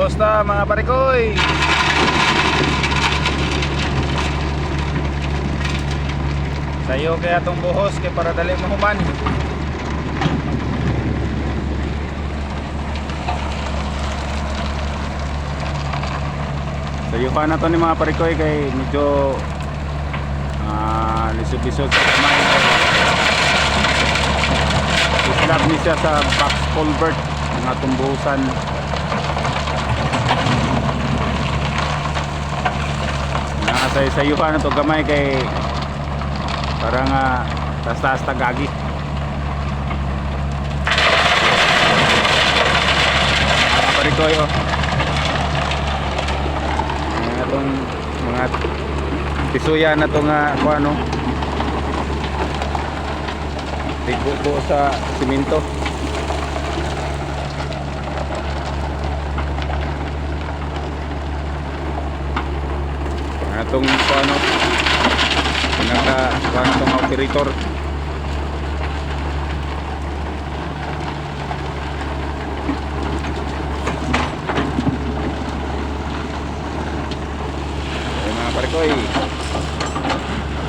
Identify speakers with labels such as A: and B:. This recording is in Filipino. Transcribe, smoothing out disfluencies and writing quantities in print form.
A: Kumusta mga parikoy? Sayo kaya tong buhos kay para dali mahuman. Sayo pa na to ni mga parikoy kay medyo lisod-lisod sa kamay. Islap ni siya sa box culvert mga tumbusan. Sayo pa na to gamay kay parang taas-taas tagagi. Mga parikoy itong mga tisuya na to nga kung ano tigbubo sa simento. Itong kung ano pinaka kung ano itong operator